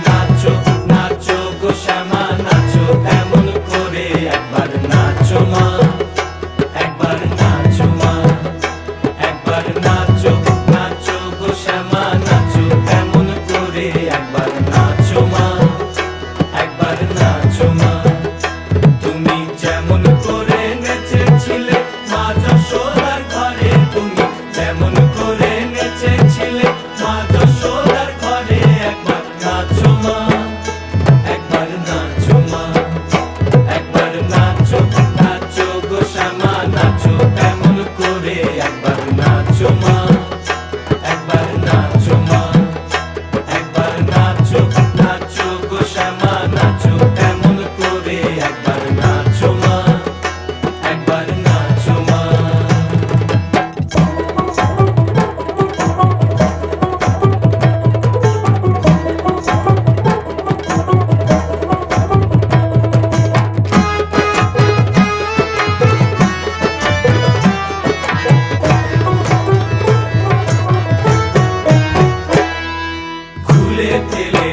নাচো নাচো গো শ্যামা নাচো এমন করে, একবার নাচো মা, একবার নাচো মা, একবার নাচো নাচো গো শ্যামা নাচো এমন করে, একবার নাচো মা, একবার নাচো মা। তুমি যেমন করে নেচেছিলে মা যশোদার ঘরে, তুমি যেমন করে নেচেছিলে মা যশোদার ঘরে, একবার নাচো মা, একবার নাচো মা, একবার নাচো নাচো গো শ্যামা নাচো এমন করে, একবার নাচো মা, একবার নাচো মা, একবার নাচো নাচো গো শ্যামা নাচো এমন করে, একবার নাচো মা, একবার নাচো মা। খুলে ফেলে